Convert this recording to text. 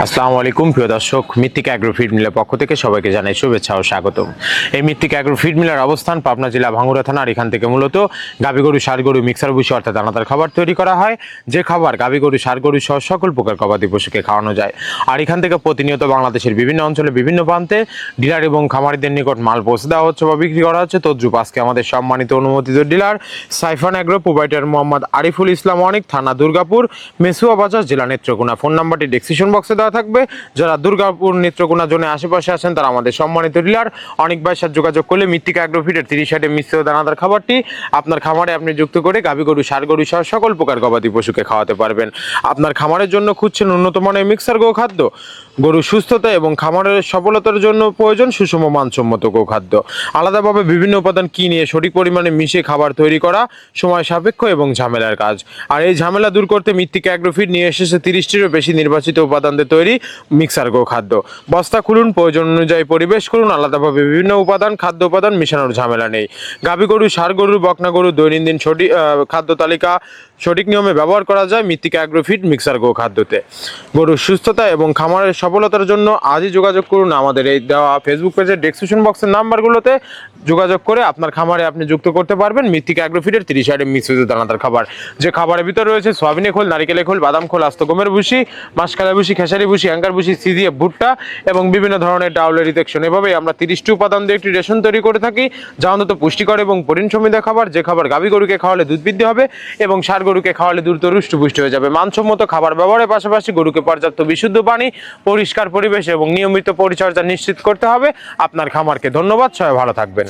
আসসালামু আলাইকুম প্রিয় দর্শক, মৃত্তিকা অ্যাগ্রো ফিড মিলের পক্ষ থেকে সবাইকে জানাই শুভেচ্ছা ও স্বাগতম। এই মৃত্তিকা অ্যাগ্রো ফিড মিলের অবস্থান পাবনা জেলা ভাঙ্গুড়া থানা। আর এখান থেকে মূলত গাভী গরু, ষাঁড় গরু, মিক্সার ভুসি অর্থাৎ দানাদার খাবার তৈরি করা হয়, যে খাবার গাভী গরু, ষাঁড় গরু সহ সকল প্রকার গবাদি পশুকে খাওয়ানো যায়। আর এখান থেকে প্রতিনিয়ত বাংলাদেশের বিভিন্ন অঞ্চলে বিভিন্ন প্রান্তে ডিলার এবং খামারিদের নিকট মাল পৌঁছে দেওয়া হচ্ছে বা বিক্রি করা হচ্ছে। তদ্রুপ আজকে আমাদের সম্মানিত অনুমোদিত dealer Saifan agro provider Mohammad Ariful Islam Anik, থানা দুর্গাপুর, মেসুয়া বাজার, জেলা নেত্রকোনা। ফোন নাম্বারটি ডেসক্রিপশন বক্সে দেওয়া থাকবে। যারা দুর্গাপুর, নেত্রকোনা জোনে আশেপাশে আছেন তারা আমাদের সম্মানিত ডিলার অনেক ভাইয়ের সাথে যোগাযোগ করলে মৃত্তিকা অ্যাগ্রো ফিডের 30 মিশ্র দানাদার খাবারটি আপনার খামারে আপনি যুক্ত করে গাভী গরু, ষাঁড় গরু সহ সকল প্রকার গবাদি পশুকে খাওয়াতে পারবেন। আপনার খামারের জন্য খুঁজছেন উন্নত মানের মিক্সার গোখাদ্য, গরুর সুস্থতা এবং খামারের সফলতার জন্য প্রয়োজন সুষম মানসম্মত গোখাদ্য। আলাদাভাবে বিভিন্ন উপাদান কিনে সঠিক পরিমাণে মিশিয়ে খাবার তৈরি করা সময় সাপেক্ষ এবং ঝামেলার কাজ। আর এই ঝামেলা দূর করতে মৃত্তিকা অ্যাগ্রো ফিড নিয়ে এসেছে 30টিরও বেশি নির্বাচিত উপাদানদের তৈরি মিক্সার গোখাদ্য। বস্তা খুলুন, প্রয়োজন অনুযায়ী পরিবেশ করুন। আলাদাভাবে বিভিন্ন উপাদান, খাদ্য উপাদান মিশানোর ঝামেলা নেই। গাভী গরু, ষাঁড় গরু, বকনা গরু দৈনন্দিন সঠিক খাদ্য তালিকা সঠিক নিয়মে ব্যবহার করা যায় মৃত্তিকা অ্যাগ্রো ফিড মিক্সার গোখাদ্যতে। গরুর সুস্থতা এবং খামারের সফলতার জন্য আজই যোগাযোগ করুন আমাদের এই দেওয়া ফেসবুক পেজের ডেসক্রিপশন বক্সের নাম্বারগুলোতে যোগাযোগ করে আপনার খামারে আপনি যুক্ত করতে পারবেন মৃত্তিকা অ্যাগ্রো ফিডের 30 মিশ্রিত দানাদার খাবার। যে খাবারের ভিতরে রয়েছে সয়াবিনের খোল, নারিকেলের খোল, বাদাম খোল, আস্ত গমের ভুসি, মাসকালাই ভুসি, খেসারি ভুসি, অ্যাঙ্কার ভুসি, সিজিএফ ভুট্টা এবং বিভিন্ন ধরনের ডাউলের রিজেকশন। এভাবেই আমরা 30টি উপাদান দিয়ে একটি রেশন তৈরি করে থাকি, যা অন্তত পুষ্টিকর এবং প্রোটিন সমৃদ্ধ খাবার। যে খাবার গাভী গরুকে খাওয়ালে দুধ বৃদ্ধি হবে এবং ষাঁড় গরুকে খাওয়ালে দ্রুত রুষ্টপুষ্ট হয়ে যাবে। মানসম্মত খাবার ব্যবহারের পাশাপাশি গরুকে পর্যাপ্ত বিশুদ্ধ পানি, পরিষ্কার পরিবেশ এবং নিয়মিত পরিচর্যা নিশ্চিত করতে হবে আপনার খামারকে। ধন্যবাদ, সবাই ভালো থাকবেন।